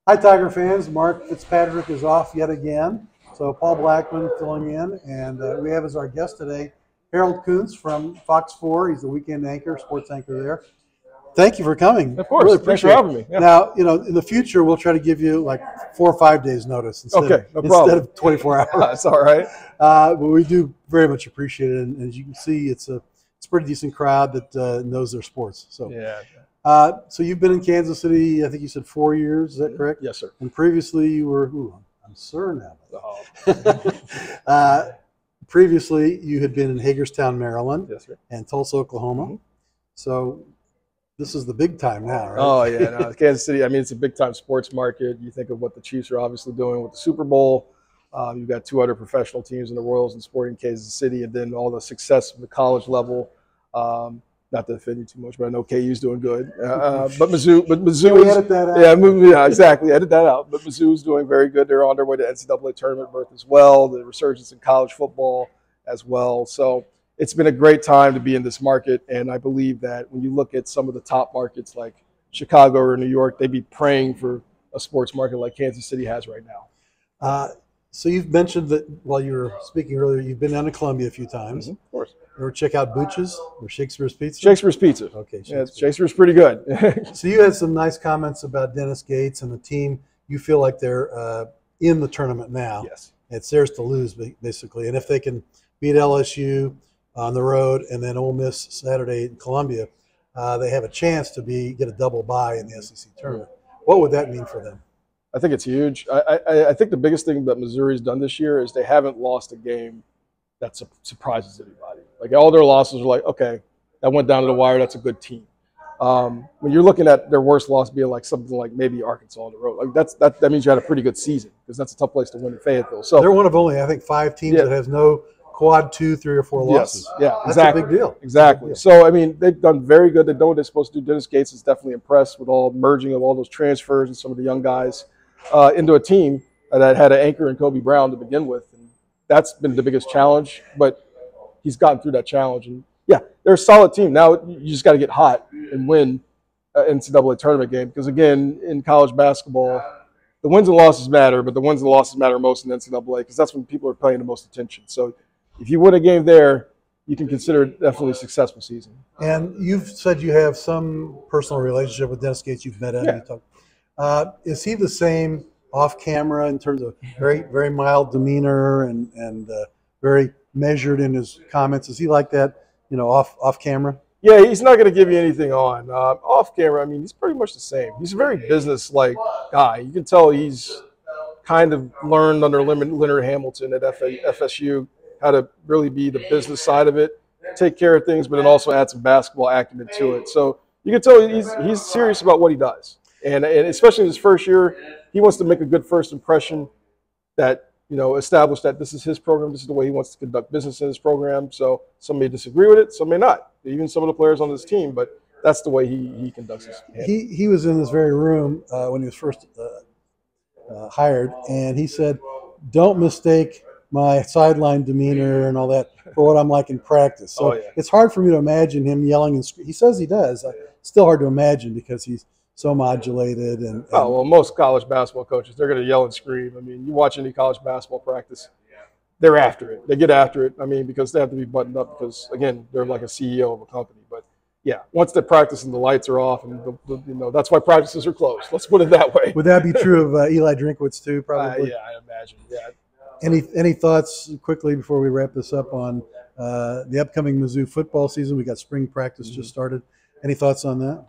Hi, Tiger fans. Mark Fitzpatrick is off yet again. So Paul Blackman filling in. And we have as our guest today Harold Kuntz from Fox 4. He's the weekend anchor, sports anchor there. Thank you for coming. Of course. Really appreciate Thanks for having me. Yeah. Now, in the future, we'll try to give you like 4 or 5 days notice instead of 24 hours. That's all right. But we do very much appreciate it. And as you can see, it's a pretty decent crowd that knows their sports. So yeah. So you've been in Kansas City, I think you said 4 years, is that correct? Yes, sir. And previously you were, I'm sure now. Oh. Previously you had been in Hagerstown, Maryland. Yes, sir. And Tulsa, Oklahoma. So this is the big time now, right? Oh, yeah. No, Kansas City, I mean, it's a big time sports market. You think of what the Chiefs are obviously doing with the Super Bowl. You've got 2 other professional teams in the Royals and Sporting Kansas City, and then all the success of the college level. Not to offend you too much, but I know KU's doing good. But Mizzou, we edit that out. Yeah, exactly. Edit that out. But Mizzou's doing very good. They're on their way to NCAA tournament berth as well. The resurgence in college football as well. So it's been a great time to be in this market. And I believe that when you look at some of the top markets like Chicago or New York, they'd be praying for a sports market like Kansas City has right now. So you've mentioned that while you were speaking earlier, you've been down to Columbia a few times. Of course. Ever check out Booch's or Shakespeare's Pizza? Shakespeare's Pizza. Okay. Yeah, Shakespeare's pretty good. So you had some nice comments about Dennis Gates and the team. You feel like they're in the tournament now. Yes. It's theirs to lose, basically. And if they can beat LSU on the road and then Ole Miss Saturday in Columbia, they have a chance to get a double bye in the SEC tournament. What would that mean for them? I think it's huge. I think the biggest thing that Missouri's done this year is they haven't lost a game that surprises anybody. Like all their losses are like, okay, that went down to the wire. That's a good team. When you're looking at their worst loss being like something like maybe Arkansas on the road, like that means you had a pretty good season because that's a tough place to win in Fayetteville. So they're one of only, I think, 5 teams that has no quad 2, 3, or 4 losses. Yes, yeah, that's exactly. a big deal. Exactly. So I mean, they've done very good. They know what they're supposed to do. Dennis Gates is definitely impressed with all merging of all those transfers and some of the young guys into a team that had an anchor in Kobe Brown to begin with, and that's been the biggest challenge. But he's gotten through that challenge, and yeah, they're a solid team. Now you just got to get hot and win an NCAA tournament game because again, in college basketball, the wins and losses matter, but the wins and losses matter most in NCAA because that's when people are paying the most attention. So if you win a game there, you can consider it definitely a successful season. And you've said you have some personal relationship with Dennis Gates. You've met him. Yeah. Is he the same off camera in terms of very, very mild demeanor and very measured in his comments? Is he like that, off camera? Yeah, he's not going to give you anything on. Off camera, I mean, he's pretty much the same. He's a very business-like guy. You can tell he's kind of learned under Leonard Hamilton at FSU how to really be the business side of it, take care of things, but then also add some basketball acumen to it. So you can tell he's serious about what he does. And especially in his first year, he wants to make a good first impression that, establish that this is his program, this is the way he wants to conduct business in his program. So some may disagree with it, some may not. Even some of the players on this team, but that's the way he conducts his game. He was in this very room when he was first hired, and he said, "Don't mistake my sideline demeanor and all that for what I'm like in practice." So it's hard for me to imagine him yelling and screaming. He says he does. It's still hard to imagine because he's so modulated. Oh, well, most college basketball coaches, they're going to yell and scream. I mean, you watch any college basketball practice, they're after it. They get after it, I mean, because they have to be buttoned up because, again, they're like a CEO of a company. But, yeah, once they practice and the lights are off, and that's why practices are closed. Let's put it that way. Would that be true of Eli Drinkwitz too, probably? Yeah, I imagine, yeah. Any thoughts quickly before we wrap this up on the upcoming Mizzou football season? We got spring practice just started. Any thoughts on that?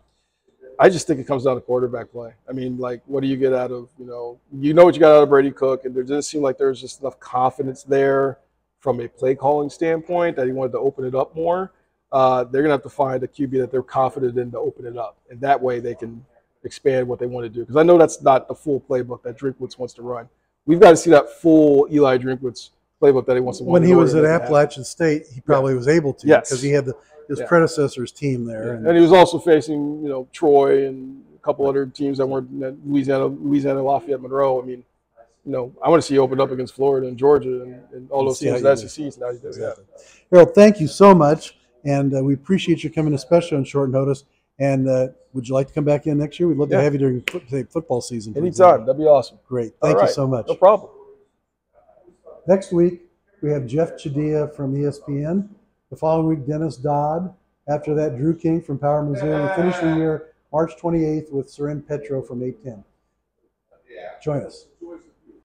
I just think it comes down to quarterback play. I mean, like, what do you get out of, what you got out of Brady Cook, and there doesn't seem like there's just enough confidence there from a play calling standpoint that he wanted to open it up more. They're going to have to find a QB that they're confident in to open it up, and that way they can expand what they want to do. Because I know that's not the full playbook that Drinkwitz wants to run. We've got to see that full Eli Drinkwitz playbook that he wants to run. When he was at Appalachian State, he probably was able to because he had his predecessor's team there. And he was also facing, Troy and a couple other teams that weren't Louisiana, Lafayette, Monroe. I mean, I want to see you open up against Florida and Georgia and all those teams in the SEC. Now he does that. Harold, thank you so much. And we appreciate you coming, especially on short notice. And would you like to come back in next year? We'd love to have you during football season. Anytime. That'd be awesome. Great. Thank you so much. No problem. Next week, we have Jeff Chadilla from ESPN. The following week, Dennis Dodd. After that, Drew King from Power Missouri. We finish the year March 28th with Seren Petro from 810. Join us.